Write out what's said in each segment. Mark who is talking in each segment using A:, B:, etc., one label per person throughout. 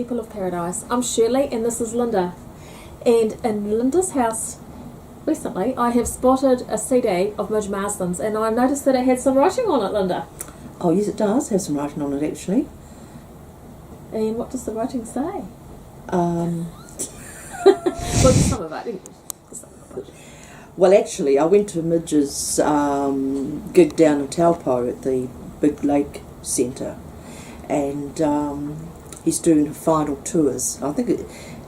A: people of paradise. I'm Shirley and this is Lynda. And in Lynda's house recently I have spotted a CD of Midge Marsden's and I noticed that it had some writing on it, Lynda.
B: Oh yes, it does have some writing on it actually.
A: And what does the writing say?
B: Um,
A: Well, just some of it.
B: well actually I went to Midge's gig down in Taupo at the Big Lake Centre, and he's doing her final tours. I think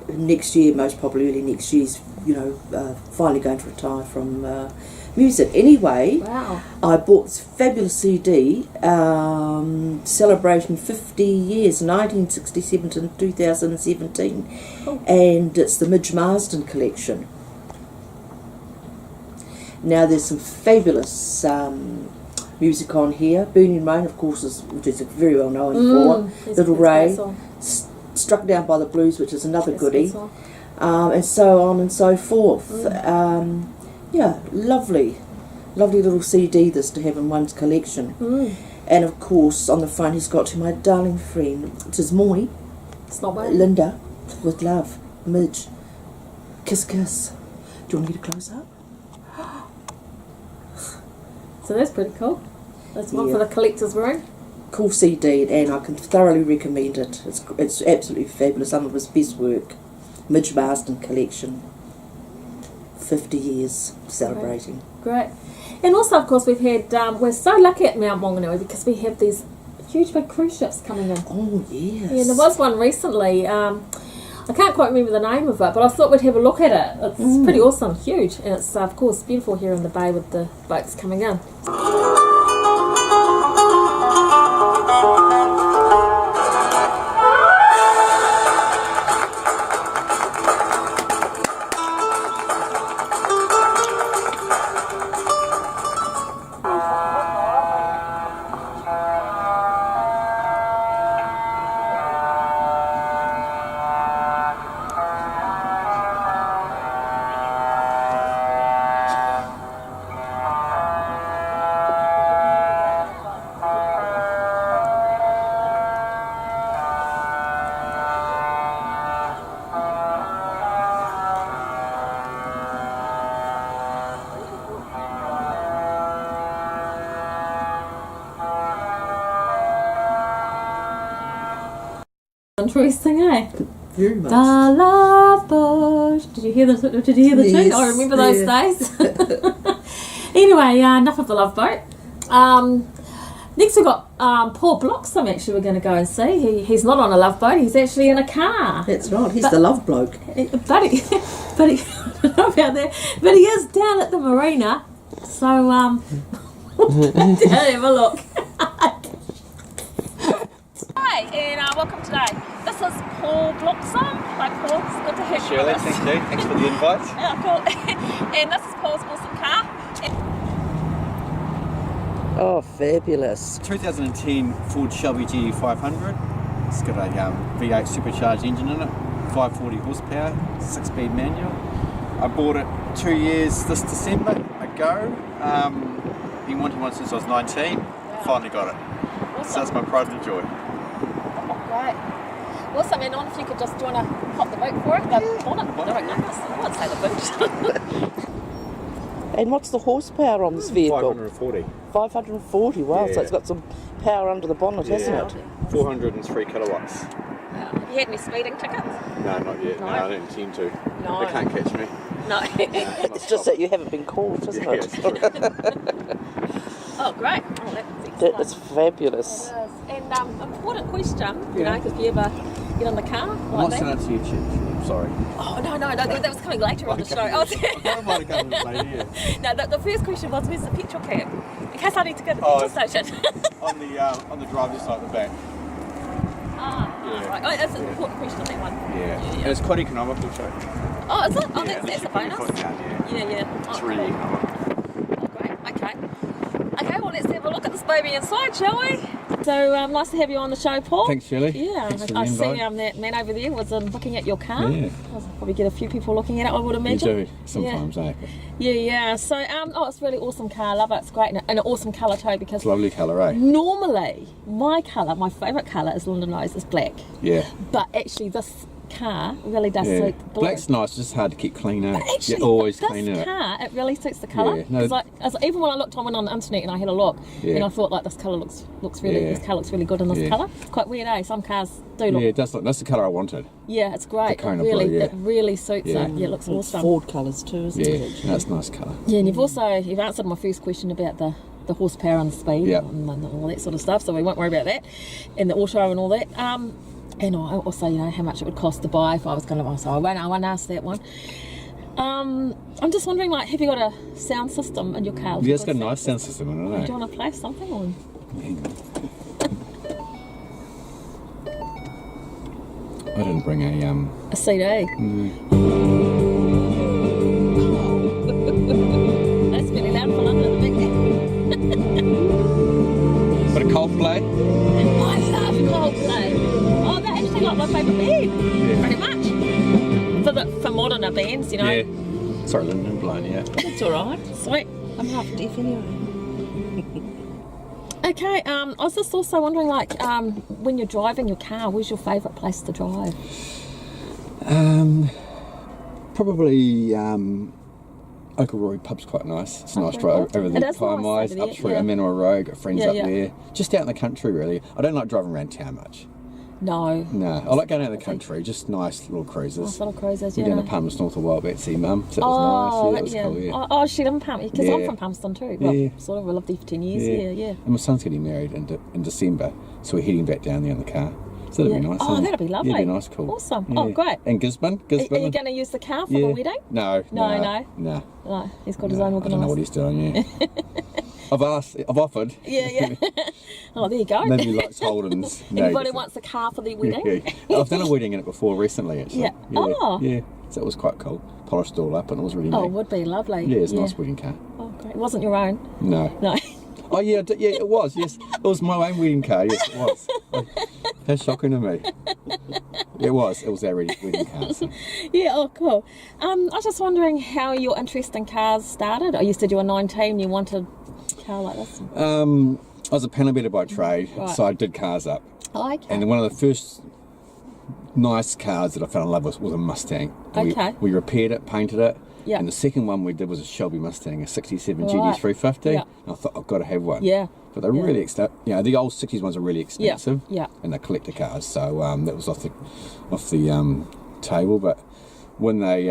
B: next year, most probably early next year, he's finally going to retire from music. Anyway,
A: Wow.
B: I bought this fabulous CD celebrating 50 years, 1967 to 2017,
A: Cool.
B: and it's the Midge Marsden collection. Now there's some fabulous music on here. Burning Rain, of course, which is very well known for. Little Ray, Struck Down by the Blues, which is another goodie, and so on and so forth. Yeah, lovely little CD this to have in one's collection. And of course on the front he's got "To my darling friend, it is Moi,
A: It's not bad.
B: Lynda, with love, Midge, kiss kiss." Do you want to get a close up?
A: So that's pretty cool. That's one
B: Yeah.
A: for the collector's room.
B: Cool CD, and I can thoroughly recommend it. It's absolutely fabulous. Some of his best work. Midge Marsden collection. 50 years celebrating.
A: Great. And also, of course, we've had, we're so lucky at Mount Maunganui because we have these huge big cruise ships coming in.
B: Oh yes.
A: Yeah, there was one recently. I can't quite remember the name of it, but I thought we'd have a look at it. It's pretty awesome, huge, and it's of course beautiful here in the bay with the boats coming in. Interesting, eh?
B: Very much.
A: The Love Boat. Did you hear the tune?
B: Yes,
A: I remember those days. Anyway, enough of the Love Boat. Next we've got Paul Bloxham. Actually, we're going to go and see. He's not on a love boat. He's actually in a car.
B: That's right. He's the love bloke.
A: But he, I don't know about that. But he is down at the marina. So have a look. Hi, and welcome today. This is Paul Bloxham. Hi Paul, it's good to have you
C: Shirley,
A: with us.
C: thank you. Thanks for the invite.
A: Yeah, cool. And this is Paul's awesome car.
B: Oh, fabulous.
C: 2010 Ford Shelby GE500. It's got a V8 supercharged engine in it, 540 horsepower, 6-speed manual. I bought it 2 years this December ago. Been wanting one since I was 19.
A: Wow.
C: Finally got it.
A: Awesome.
C: So that's my pride and joy.
A: Great. Awesome, and on if you could just, do you want to pop the boot for it? The bonnet?
C: The bonnet,
A: I wouldn't say the boot.
B: And what's the horsepower on this vehicle?
C: 540.
B: 540, wow, so
C: Yeah.
B: it's got some power under the bonnet, hasn't it?
C: 403 kilowatts.
A: Have you had any speeding tickets?
C: No, not yet.
A: No.
C: No, I don't intend to.
A: No.
C: They can't catch me.
A: No.
B: It's just that you haven't been caught, isn't
C: Yeah,
B: it?
A: Oh, great. Oh, that's excellent.
B: It's fabulous.
A: It is. And important question, you know, because if you ever get in the car
C: I'm
A: like
C: not
A: that.
C: sending it to you, Chip. Sorry.
A: Oh, no, that was coming later on the show. Oh,
C: I might have come in later, yeah.
A: no, the first question was, where's the petrol can? In case I need to go to the
C: Oh,
A: petrol station.
C: on the driver's side at the back. Yeah.
A: Right. Oh, that's an important question, that one.
C: Yeah. And it's quite economical too.
A: Oh, is it? Oh,
C: Yeah,
A: that's a
C: £50
A: bonus.
C: yeah.
A: Yeah.
C: It's
A: Oh,
C: really
A: cool.
C: economical.
A: Oh, great. Okay, well, let's have a look at this baby inside, shall we? So, nice to have you on the show, Paul.
C: Thanks, Shirley.
A: Yeah,
C: Thanks for the
A: I see
C: invite.
A: that man over there was looking at your car.
C: Yeah.
A: I was probably probably get a few people looking at it, I would imagine.
C: You do, sometimes, eh?
A: Yeah. So, it's a really awesome car. I love it. It's great. And an awesome colour too, because
C: It's a lovely colour, eh?
A: normally my favourite colour, as Lynda knows, is black.
C: Yeah.
A: But actually this car really does
C: Yeah.
A: suit the blue.
C: Black's nice, just hard to keep clean, eh?
A: But actually,
C: You're always
A: this
C: cleaning it.
A: car, it really suits the colour.
C: Yeah, no.
A: Even when I went on the internet and I had a look,
C: Yeah.
A: and I thought like this colour looks really,
C: Yeah.
A: this car looks really good in this
C: Yeah.
A: colour. It's quite weird, eh? Some cars do look.
C: Yeah, it does look, that's the colour I wanted.
A: Yeah, it's great.
C: The kind
A: It
C: of
A: really,
C: blue, yeah.
A: it really suits
C: Yeah.
A: it. Yeah, it looks
B: It's
A: awesome.
B: Ford colours too, isn't
C: Yeah,
B: it?
C: that's a nice colour.
A: Yeah, and you've answered my first question about the horsepower and the speed
C: Yeah.
A: and all that sort of stuff, so we won't worry about that, and the auto and all that. And I also, how much it would cost to buy if I was going to buy. So I won't ask that one. I'm just wondering, like, have you got a sound system in your car?
C: Yeah, it's got a nice sound system in it,
A: Do
C: eh?
A: you want to play something? Or?
C: I didn't bring
A: A CD? That's really loud for London, I think.
C: but a Coldplay.
A: I love Coldplay. Oh, they're actually like my favourite band. Pretty much. For moderner bands,
C: Yeah. Sorry, Lynda, I'm blind, yeah.
B: It's alright.
A: Sweet.
B: I'm half deaf anyway.
A: Okay, I was just also wondering, like, when you're driving your car, where's your favourite place to drive?
C: Probably Oakleroy pub's quite nice. It's a nice drive over
A: It
C: the
A: is
C: Pine
A: nice
C: Wise,
A: over
C: up
A: there,
C: through
A: yeah.
C: Manor Road, got friends
A: Yeah,
C: up
A: yeah.
C: there. Just out in the country, really. I don't like driving around town much.
A: No.
C: No, I like going out in the country, just nice little cruises.
A: Nice little cruises,
C: We
A: yeah.
C: were down to Palmerston North a while back to see Mum, so that was nice. Yeah, that was cool, yeah.
A: Oh, she lives in Palmerston, because I'm
C: Yeah.
A: from Palmerston too. Well,
C: Yeah.
A: sort of, I lived there for 10 years, yeah.
C: And my son's getting married in December, so we're heading back down there in the car. So that'll be nice.
A: Oh,
C: isn't it?
A: that'll be lovely.
C: Yeah, it'll be nice, cool.
A: Awesome.
C: Yeah.
A: Oh, great.
C: And Gisborne?
A: Are you going to use the car for the wedding?
C: No.
A: No.
C: No.
A: He's got his own
C: I
A: organised.
C: don't know what he's doing, yeah. I've offered.
A: Yeah. Oh, there you go.
C: Maybe he likes Holden's. No,
A: Anybody wants a car for their wedding?
C: Yeah. I've done a wedding in it before recently, actually.
A: Yeah. Oh.
C: Yeah. So it was quite cool. Polished all up and it was really
A: Oh,
C: neat.
A: it would be lovely.
C: Yeah, it's a nice wedding car.
A: Oh, great. It wasn't your own?
C: No.
A: No.
C: Oh, yeah, it was, yes. It was my own wedding car, yes, it was. How shocking to me. It was our wedding car. So.
A: Yeah, oh, cool. I was just wondering how your interest in cars started. Oh, you said you were 19, you wanted a car like this?
C: I was a panel beater by trade,
A: Right.
C: so I did cars up.
A: Oh, okay.
C: And one of the first nice cars that I fell in love with was a Mustang. And
A: Okay.
C: We repaired it, painted it.
A: Yeah.
C: And the second one we did was a Shelby Mustang, a 67
A: Right.
C: GT350.
A: Yeah.
C: And I thought, I've got to have one.
A: Yeah.
C: But they're really expensive. The old 60s ones are really expensive.
A: Yeah.
C: And they're collector cars. So that was off the table. But when they,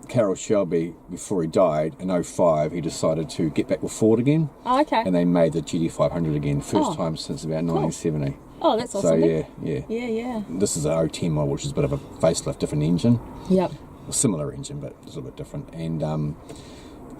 C: Carol Shelby, before he died in 05, he decided to get back with Ford again.
A: Oh, okay.
C: And they made the GT500 again, first
A: Oh.
C: time since about 1970.
A: Oh, that's awesome.
C: So
A: then.
C: yeah.
A: Yeah.
C: This is an 010 model, which is a bit of a facelift, different engine.
A: Yep.
C: A similar engine, but a little bit different. And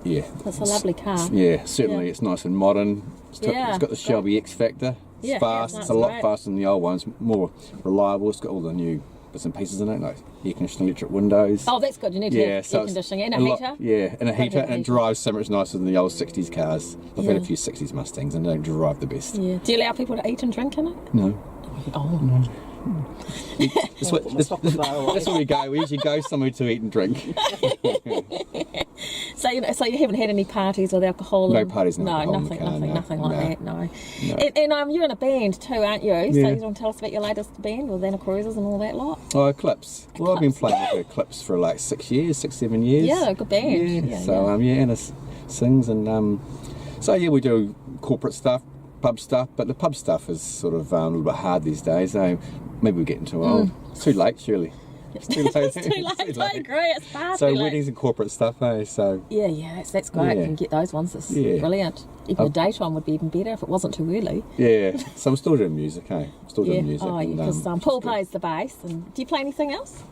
C: yeah.
A: That's a lovely car.
C: Yeah, certainly.
A: Yeah.
C: It's nice and modern. It's
A: Yeah,
C: got the Shelby X Factor. It's
A: Yeah,
C: fast.
A: yeah,
C: It's
A: that's
C: a lot
A: great.
C: faster than the old ones. More reliable. It's got all the new bits and pieces in it, like air conditioning, electric windows.
A: Oh, that's good. You need to have
C: so
A: air
C: it's
A: conditioning and a
C: lot-
A: heater.
C: Yeah, and a heater,
A: have a
C: and it
A: heater.
C: drives so much nicer than the old 60s cars. I've had a
A: Yeah.
C: few 60s Mustangs and they don't drive the best.
A: Yeah. Do you allow people to eat and drink in it?
C: No.
A: Oh.
C: That's where we go. We usually go somewhere to eat and drink.
A: So you haven't had any parties with alcohol?
C: No
A: and-
C: parties, no alcohol in the car,
A: nothing
C: no.
A: like that. No. And you're in a band too, aren't you? So
C: Yeah.
A: you want to tell us about your latest band with Anna Cruisers and all that lot?
C: Oh, Eclipse. Well, I've been
A: Eclipse.
C: playing with Eclipse for like 7 years.
A: Yeah, good band.
C: Yeah.
A: Yeah,
C: So Anna sings and so yeah, we do corporate stuff, pub stuff, but the pub stuff is sort of a little bit hard these days. Maybe we're getting too old. It's too late, surely. It's too late.
A: It's too late. I agree. It's far
C: So
A: too late.
C: weddings and corporate stuff, hey. So
A: Yeah, that's great.
C: Yeah.
A: You can get those ones. It's
C: Yeah.
A: brilliant. Even the daytime would be even better if it wasn't too early.
C: yeah. So I'm still doing music, hey. I'm still doing music.
A: Oh,
C: and,
A: because
C: which
A: Paul
C: is good.
A: plays the bass. And do you play anything else?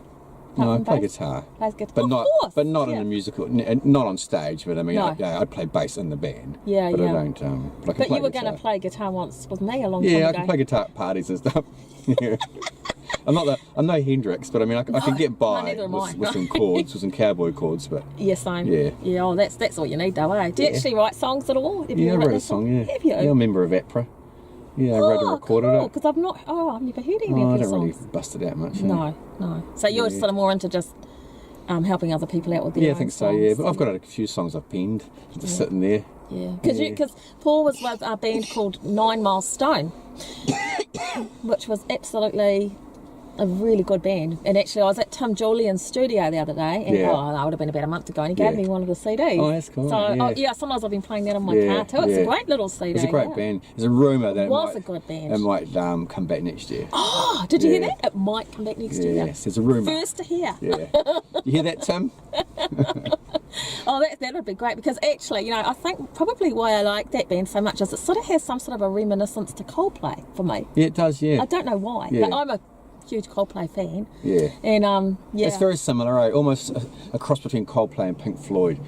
C: No, I
A: Apart
C: play
A: from bass?
C: guitar.
A: Plays guitar.
C: But
A: Of
C: not,
A: course,
C: but not in
A: yeah.
C: a musical, not on stage. But I mean,
A: No.
C: I play bass in the band.
A: Yeah,
C: but
A: yeah.
C: I don't. But I can
A: But
C: play
A: you were going
C: guitar.
A: to play guitar once with me a long time
C: Yeah,
A: ago.
C: I can play guitar at parties and stuff. Yeah. I'm no Hendrix, but I mean, I can get by
A: neither am I.
C: with some chords, with some cowboy chords. But
A: Yeah, same.
C: Yeah.
A: Yeah, oh, that's all you need though, eh? Do you
C: Yeah.
A: actually write songs at all? Have you
C: yeah, I
A: ever
C: wrote a
A: written
C: song. Yeah,
A: Have you?
C: yeah, I'm a member of APRA. Yeah, I wrote and recorded
A: cool,
C: it.
A: because I've never heard any
C: Oh, I
A: of your
C: don't really
A: songs.
C: bust it out much.
A: No. So you're
C: Yeah.
A: sort of more into just helping other people out with their
C: Yeah, I
A: own
C: think so.
A: songs.
C: Yeah, but I've got a few songs I've penned just sitting there.
A: Yeah, because Paul was with a band called 9 Mile Stone, which was absolutely a really good band. And actually, I was at Tim Julian's studio the other day, and that would have been about a month ago, and he gave me one of the CDs.
C: Oh, that's cool.
A: So, sometimes I've been playing that on my car too. It's a great little CD.
C: It's a great band. There's a rumour that
A: a good band.
C: It might come back next year.
A: Oh, did you hear that? It might come back next year.
C: Yes, there's a rumour.
A: First to hear.
C: Yeah. You hear that, Tim?
A: Oh, that would be great, because actually, I think probably why I like that band so much is it sort of has some sort of a reminiscence to Coldplay for me.
C: Yeah, it does, yeah.
A: I don't know why, but I'm a huge Coldplay fan.
C: Yeah.
A: And,
C: It's very similar, eh? Almost a cross between Coldplay and Pink Floyd.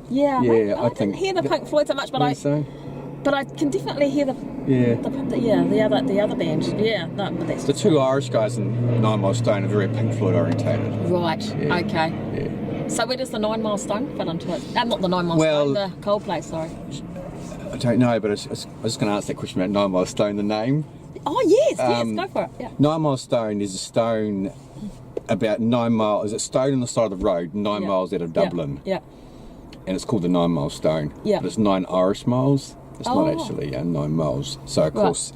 A: Yeah,
C: Yeah,
A: I didn't hear the Pink Floyd so much, but I can definitely hear the other band. Yeah, no, but that's
C: the two Irish guys in 9 Mile Stone are very Pink Floyd orientated.
A: Right.
C: Yeah.
A: Okay.
C: Yeah.
A: So where does the 9 Mile Stone fit into it? Not the 9 Mile Stone, the Coldplay. Sorry.
C: I don't know, but I was just going to ask that question about 9 Mile Stone, the name.
A: Oh yes, go for it. Yeah.
C: 9 Mile Stone is a stone about 9 miles. Is a stone on the side of the road, 9 miles out of Dublin.
A: Yeah.
C: And it's called the 9 Mile Stone.
A: Yeah.
C: But it's 9 Irish miles. It's not actually 9 miles. So of course,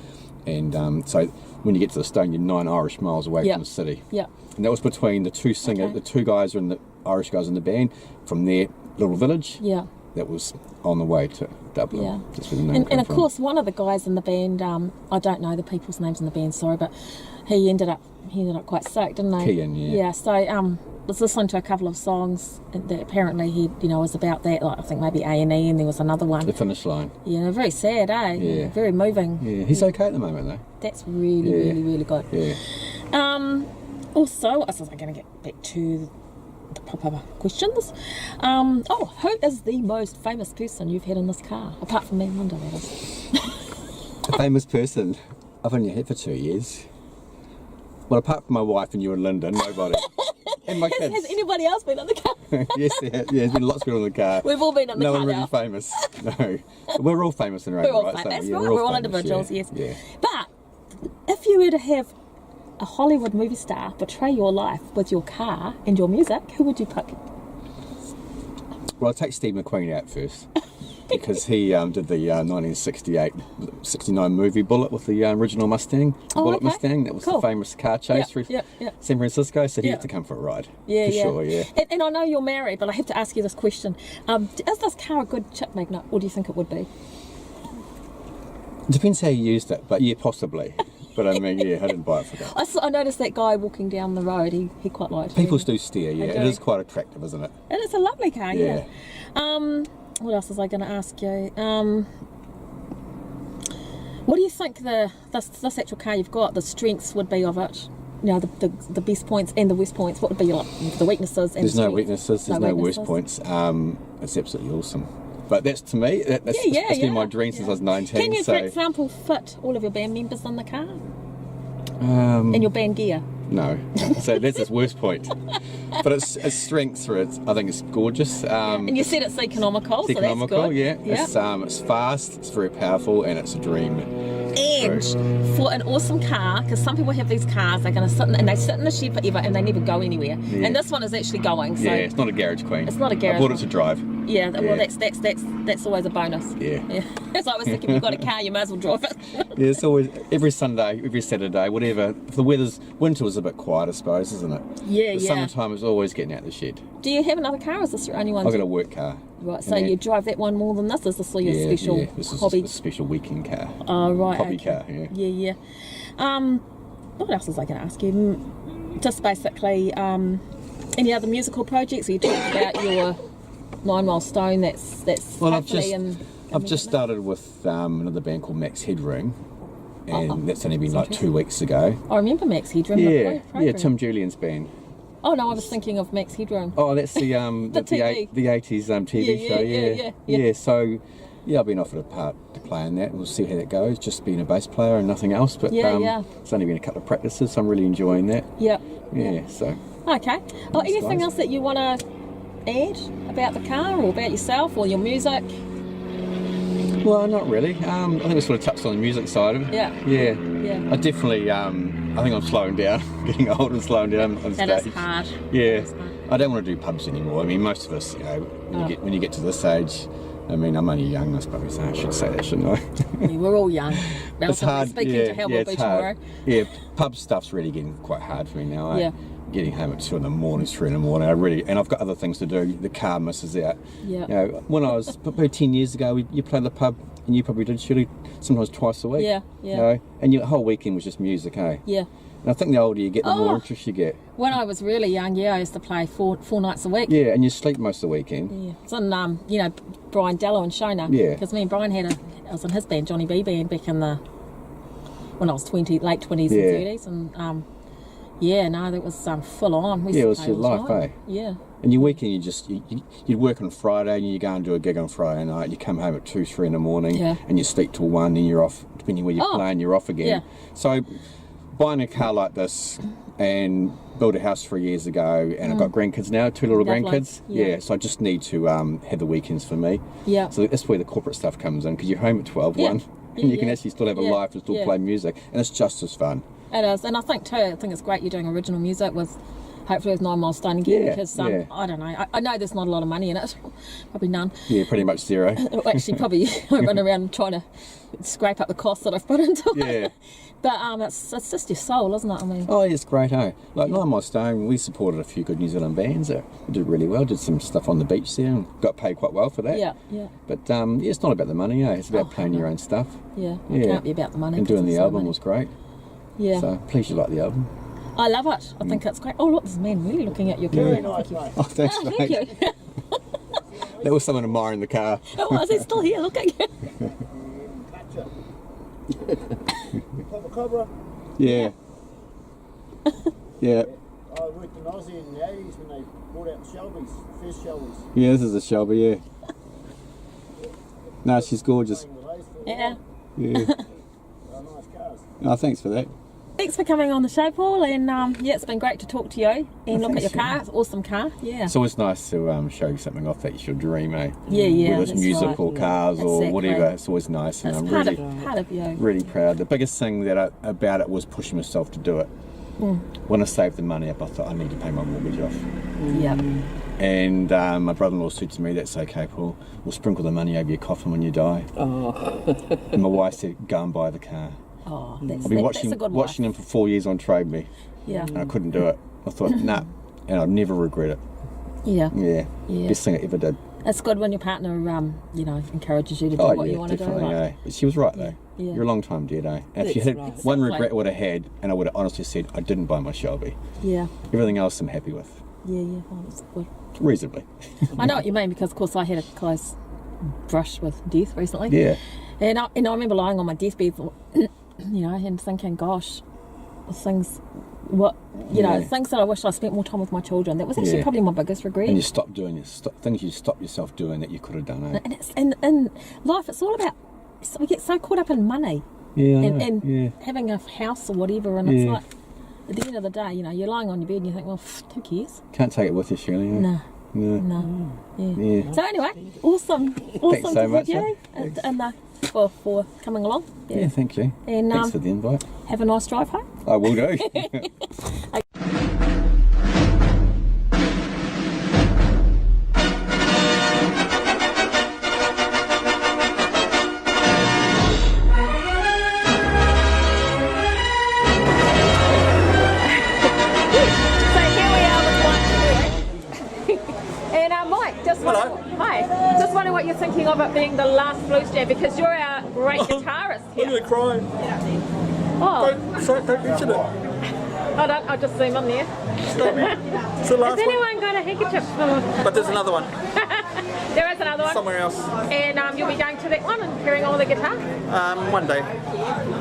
C: and so when you get to the stone, you're 9 Irish miles away from the city.
A: Yeah.
C: And that was between the two singers, the two guys in the Irish guys in the band from their little village.
A: Yeah.
C: That was on the way to Dublin.
A: Yeah.
C: That's where the name came
A: of
C: from.
A: course, one of the guys in the band, I don't know the people's names in the band, sorry, but he ended up quite sick, didn't he?
C: Kean, yeah.
A: Yeah. So was listening to a couple of songs that apparently he was about that. Like I think maybe A&E, and there was another one.
C: The Finish Line.
A: Yeah, very sad, eh?
C: Yeah.
A: Very moving.
C: Yeah, he's okay at the moment though.
A: That's really, really, really good.
C: Yeah.
A: Also, what else was I going to get back to the proper questions? Who is the most famous person you've had in this car? Apart from me and Lynda, that is.
C: A famous person. I've only had for 2 years. Well, apart from my wife and you and Lynda, nobody. And my kids.
A: Has anybody else been in the car?
C: Yes, there has. Yeah, there's been lots of people in the car.
A: We've all been in the
C: no
A: car
C: one really
A: now.
C: famous. No. We're all famous in our
A: We're
C: own
A: all
C: right.
A: famous.
C: So,
A: That's
C: yeah,
A: right. We're all
C: famous,
A: individuals,
C: yeah.
A: yes.
C: Yeah.
A: But if you were to have a Hollywood movie star portray your life with your car and your music, who would you pick?
C: Well, I'll take Steve McQueen out first. Because he did the 1969 movie Bullet with the original Mustang, Bullet Mustang. That was the famous car chase through San Francisco. So he had to come for a ride.
A: Yeah,
C: for sure. Yeah.
A: And I know you're married, but I have to ask you this question: is this car a good chip magnet, or do you think it would be?
C: It depends how you used it, but yeah, possibly. But I mean, yeah, I didn't buy it for that.
A: I noticed that guy walking down the road. He quite liked it.
C: People do stare. Yeah, it is quite attractive, isn't it?
A: And it's a lovely car.
C: Yeah.
A: What else was I going to ask you? What do you think this actual car you've got, the strengths would be of it? The best points and the worst points. What would be the weaknesses? And
C: There's
A: the
C: no weaknesses. There's no worst points. It's absolutely awesome. But that's to me. That's been my dream since I was 19.
A: Can you, for example, fit all of your band members in the car?
C: And
A: your band gear?
C: No. So that's its worst point. But its strengths for it, I think it's gorgeous.
A: And you said it's economical, so that's good.
C: Yeah. It's fast, it's very powerful, and it's a dream.
A: And for an awesome car, because some people have these cars, they're going to sit in the shed forever and they never go anywhere. Yeah. And this one is actually going. So
C: it's not a garage queen.
A: It's not a garage.
C: I bought it to drive.
A: Yeah. Well, that's always a bonus.
C: Yeah.
A: So I was thinking, if you've got a car, you might as well drive it.
C: Yeah, it's always every Sunday, every Saturday, whatever. If the winter was a bit quiet, I suppose, isn't it?
A: Yeah,
C: the summertime is always getting out of the shed.
A: Do you have another car, or is this your only one?
C: I've got a work car.
A: Right, so you drive that one more than this? Is this your special
C: this
A: hobby?
C: This is a special weekend car.
A: Oh, right.
C: Hobby car, yeah.
A: Yeah. What else was I going to ask you? Just basically, any other musical projects? You talked about your 9 Mile Stone. That's
C: well, I've just started with another band called Max Headroom, and that's only been like 2 weeks ago.
A: I remember Max Headroom.
C: Yeah, Tim Julian's band.
A: Oh no, I was thinking of Max Headroom.
C: Oh, that's the
A: the
C: 80s TV show. Yeah. So I've been offered a part to play in that. We'll see how that goes. Just being a bass player and nothing else. But it's only been a couple of practices, so I'm really enjoying that.
A: Yeah.
C: So.
A: Okay. Oh, anything else that you want to add about the car, or about yourself, or your music?
C: Well, not really. I think we sort of touched on the music side of it.
A: Yeah.
C: I definitely. I think I'm slowing down, getting old and slowing down on stage.
A: That is hard.
C: Yeah. I don't want to do pubs anymore. I mean, most of us, you know, when you get to this age, I mean, I'm only young, I suppose. I should say that, shouldn't I?
A: Yeah, we're all young.
C: It's hard.
A: Speaking to how we'll be
C: hard.
A: tomorrow.
C: Yeah, pub stuff's really getting quite hard for me now.
A: Yeah.
C: Getting home at 2 in the morning, 3 in the morning. And I've got other things to do. The car misses out.
A: Yeah.
C: You know, when I was probably 10 years ago, you played the pub, and you probably did, Shirley, sometimes twice a week.
A: Yeah, yeah.
C: You know, and your whole weekend was just music, eh?
A: Yeah.
C: And I think the older you get, the more interest you get.
A: When I was really young, I used to play four nights a week.
C: Yeah, and you sleep most of the weekend.
A: Yeah. It's on, you know, Brian Dello and Shona.
C: Yeah.
A: Because me and Brian I was in his band, Johnny B band, back in when I was late 20s and 30s. And, that was full on. We used
C: It was
A: to play
C: your
A: all the
C: life,
A: time.
C: eh?
A: Yeah.
C: And your weekend, you'd work on Friday, and you go and do a gig on Friday night. You come home at 2, 3 in the morning, and you sleep till 1, and you're off. Depending where you're playing, you're off again.
A: Yeah.
C: So, buying a car like this and built a house 3 years ago, and I've got grandkids now, 2 little grandkids.
A: Yeah.
C: So I just need to have the weekends for me.
A: Yeah.
C: So that's where the corporate stuff comes in, because you're home at 12, 1, and you can actually still have a life and still play music, and it's just as fun.
A: It is, and I think it's great you're doing original music hopefully with 9 Miles Stone again, because I don't know, I know there's not a lot of money in it, probably none.
C: Yeah, pretty much zero.
A: Actually, probably I run around trying to scrape up the costs that I've put into it.
C: Yeah.
A: But it's just your soul, isn't it? I mean.
C: Oh, it's great, eh? Like 9 Miles Stone, we supported a few good New Zealand bands that did really well, did some stuff on the beach there, and got paid quite well for that.
A: Yeah, yeah.
C: But it's not about the money, eh? It's about playing your own stuff.
A: Yeah, it can't be about the money.
C: And doing the album was great.
A: Yeah.
C: So, pleased you like the album.
A: I love it. I think it's great. Oh, look, this man really looking at your camera.
B: Very nice, mate.
C: Oh, thanks, mate.
A: Thank you.
C: There was someone admiring the car.
A: Oh, is he still here? Look at you.
B: Papa Cobra.
C: Yeah. Yeah.
B: I worked in Aussie in the 80s when they brought out the Shelbys, first Shelbys.
C: Yeah, this is a Shelby, yeah. No, she's gorgeous.
A: Yeah.
C: Yeah.
B: Nice cars.
C: Oh, thanks for that.
A: Thanks for coming on the show, Paul, and it's been great to talk to you and look at your car. It's an awesome car. Yeah.
C: It's always nice to show you something off that's your dream, eh?
A: Yeah.
C: Whether it's music or cars or
A: Exactly.
C: whatever, it's always nice. And
A: It's
C: I'm
A: part of you.
C: really proud. The biggest thing about it was pushing myself to do it. When I saved the money up, I thought I need to pay my mortgage off.
A: Yep.
C: And my brother-in-law said to me, "That's okay, Paul. We'll sprinkle the money over your coffin when you die." And my wife said, "Go and buy the car."
A: Oh,
C: I've been watching him for 4 years on Trade Me.
A: Yeah.
C: And I couldn't do it. I thought, nah, and I'd never regret it.
A: Yeah.
C: Yeah.
A: Yeah.
C: Best thing I ever did.
A: It's good when your partner, encourages you to do what you want to do.
C: Definitely,
A: Right?
C: eh? But she was right though.
A: Yeah.
C: You're a long time dead, eh? And if you had one regret I would have had, and I would have honestly said, I didn't buy my Shelby.
A: Yeah.
C: Everything else I'm happy with.
A: Yeah. Oh, that's good.
C: Reasonably.
A: I know what you mean, because of course I had a close brush with death recently.
C: Yeah.
A: And I remember lying on my deathbed, and thinking, gosh, things that I wish I spent more time with my children. That was actually probably my biggest regret.
C: And you stop doing things you stop yourself doing that you could have done, eh?
A: And in life, it's all about, we get so caught up in money and having a house or whatever, and it's like, at the end of the day, you're lying on your bed and you think, well, who cares?
C: Can't take it with you, Shirley. Eh?
A: No.
C: Yeah.
A: So anyway, awesome
C: Thanks so
A: to
C: much,
A: have you and for coming along.
C: Yeah, thank you.
A: And
C: thanks for the invite.
A: Have a nice drive home.
C: I will do.
A: Just wondering what you're thinking of it being the last Blues Jam, because you're our great guitarist here.
D: I'm going to cry.
A: Oh,
D: Don't mention it.
A: I'll just zoom on there.
D: It's the last
A: Has
D: one.
A: anyone got a handkerchief for
D: But there's another one
A: There is another one.
D: somewhere else.
A: And you'll be going to that one and carrying on the guitar?
D: One day.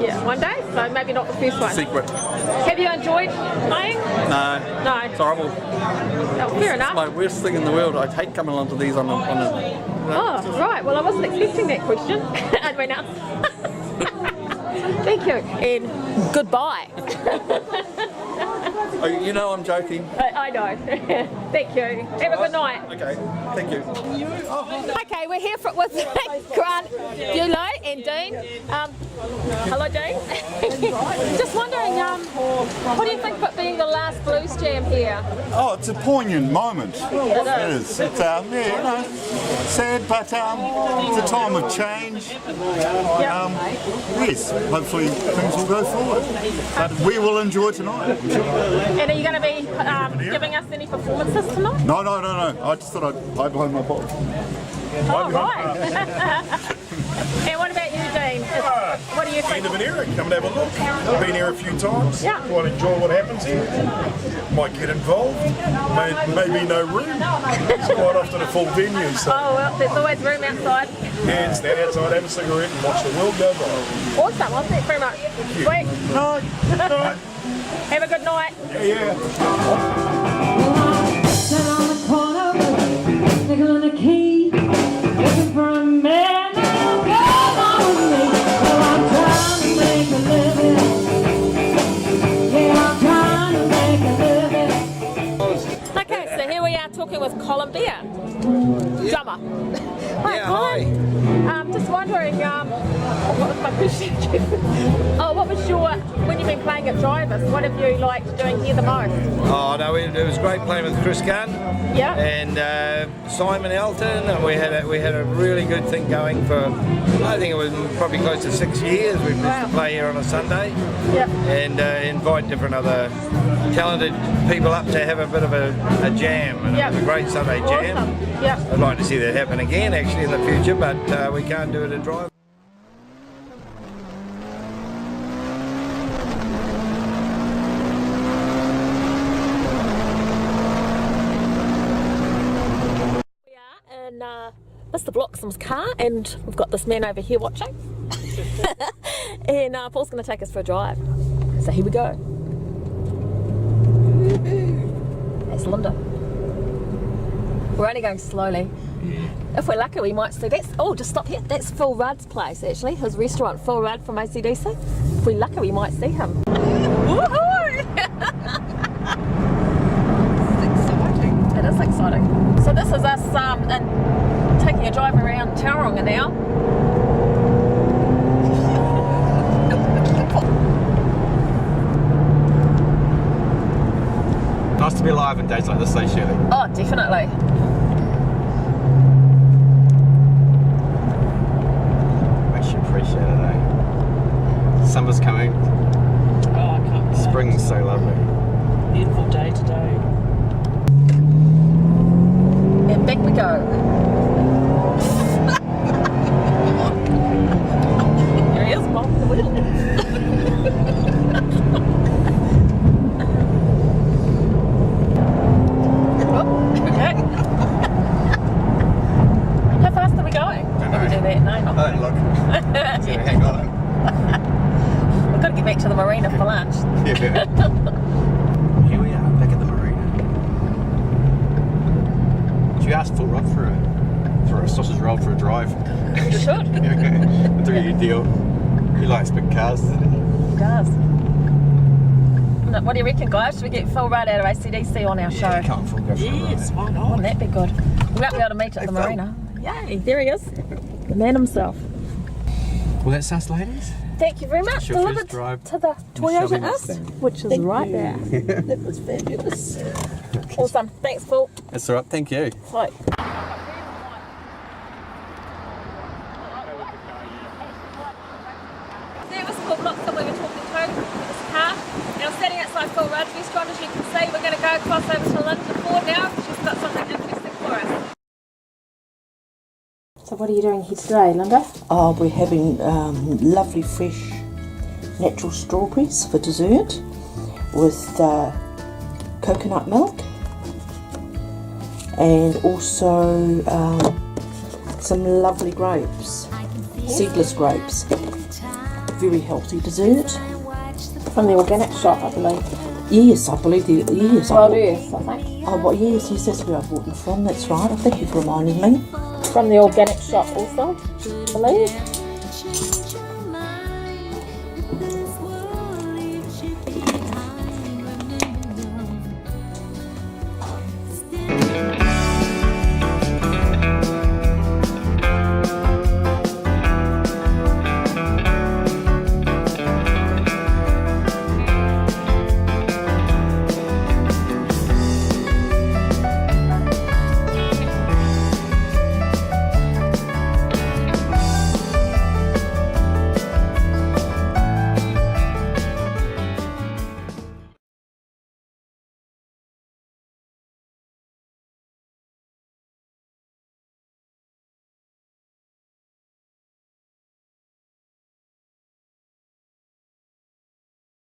A: Yeah, one day, so maybe not the first one.
D: Secret.
A: Have you enjoyed playing?
D: No.
A: No.
D: It's horrible.
A: Oh, fair enough.
D: It's my worst thing in the world. I hate coming along to these on a
A: Oh, right. Well, I wasn't expecting that question. I'd went out. Thank you. And goodbye.
D: Oh, you know I'm joking.
A: I know. Thank you. Have a good night.
D: Okay, thank you.
A: Okay, we're here with Grant, Bulow and Dean. Hello, Jane. Just wondering, what do you think about being the last blues jam here?
E: Oh, it's a poignant moment. It is. It's sad, but it's a time of change. Yes, hopefully things will go forward. But we will enjoy tonight.
A: And are you going to be giving us any performances tonight?
E: No. I just thought I'd hide behind my box.
A: Oh, right. And what about you, Dean? What do you think?
F: End of an era, come and have a look. I've been here a few times.
A: Yeah.
F: Quite enjoy what happens here. Might get involved. Maybe no room. It's quite often a full venue. So.
A: Oh, well, there's always room outside.
F: Yeah, stand outside, have a cigarette and watch the world go by.
A: Awesome. Well, thanks very much. Sweet.
F: Night.
A: Have a good night.
F: Yeah.
G: Sit on the corner, nickel and a key, looking for a man that'll come on with me. Well, I'm trying to make a living. Yeah, I'm trying to make a living.
A: Okay, so here we are talking with Colin Beer, drummer. Hi,
H: Yeah,
A: Colin. Just wondering, what was my question? What was your, when you've been playing at Drivers, what have you liked doing here the most?
H: Oh no, it was great playing with Chris Gunn and Simon Elton, and we had a really good thing going for, I think it was probably close to 6 years. We used to play here on a Sunday and invite different other talented people up to have a bit of a jam, and it was a great Sunday jam.
A: Awesome.
H: I'd like to see that happen again actually in the future, but we can't do it at Drive.
A: In Mr. Bloxham's car, and we've got this man over here watching. And Paul's going to take us for a drive. So here we go. That's Lynda. We're only going slowly. If we're lucky, we might see that's. Oh, just stop here. That's Phil Rudd's place, actually. His restaurant, Phil Rudd from ACDC. If we're lucky, we might see him. Woohoo! It is exciting. So this is us taking a drive around Tauranga now.
C: Nice to be alive on days like this, eh, Shirley?
A: Oh, definitely.
C: Makes you appreciate it, eh? Summer's coming.
I: Oh, I can't believe
C: Spring's so lovely.
I: it. Beautiful day today.
A: And back we go. Here he is, Bob the wheel. Okay. How fast are we going? Did we do that? No, not
C: Oh, look. So hang on.
A: We've got to get back to the marina for lunch.
C: Yeah. Here we are, back at the marina. Should you ask Full Rod for a sausage roll for a drive?
A: You should.
C: Okay. I'll do you a deal. He likes big cars, doesn't he?
A: He does. What do you reckon, guys? Should we get Phil Rudd out of ACDC on our show?
C: Yeah, can't full go for
I: Yes, why not?
A: Wouldn't that be good? We won't be able to meet at the marina. Yay, there he is. The man himself.
C: Well, that's us, ladies.
A: Thank you very much.
C: That's your
A: Delivered
C: first drive
A: to the
C: Shirley
A: Toyota Us,
C: Mustang.
A: which is right there.
B: That was fabulous.
A: Awesome. Thanks, Phil.
C: That's all right, thank you.
A: Right. There was Paul Bloxham we were talking to in his car. And I'm standing outside Phil Rudd's restaurant, as you can see. We're going to go cross over to Lynda Ford now. She's got something interesting for us. So what are you doing here today, Lynda?
B: Oh, we're having lovely fresh natural strawberries for dessert with coconut milk, and also some lovely grapes, seedless grapes. Very healthy dessert.
A: From the organic shop, I believe.
B: Yes, I believe the yes.
A: Well, yes, I think.
B: Oh, what? Yes, that's where I bought them from. That's right. Thank you for reminding me.
A: From the organic shop also, I believe.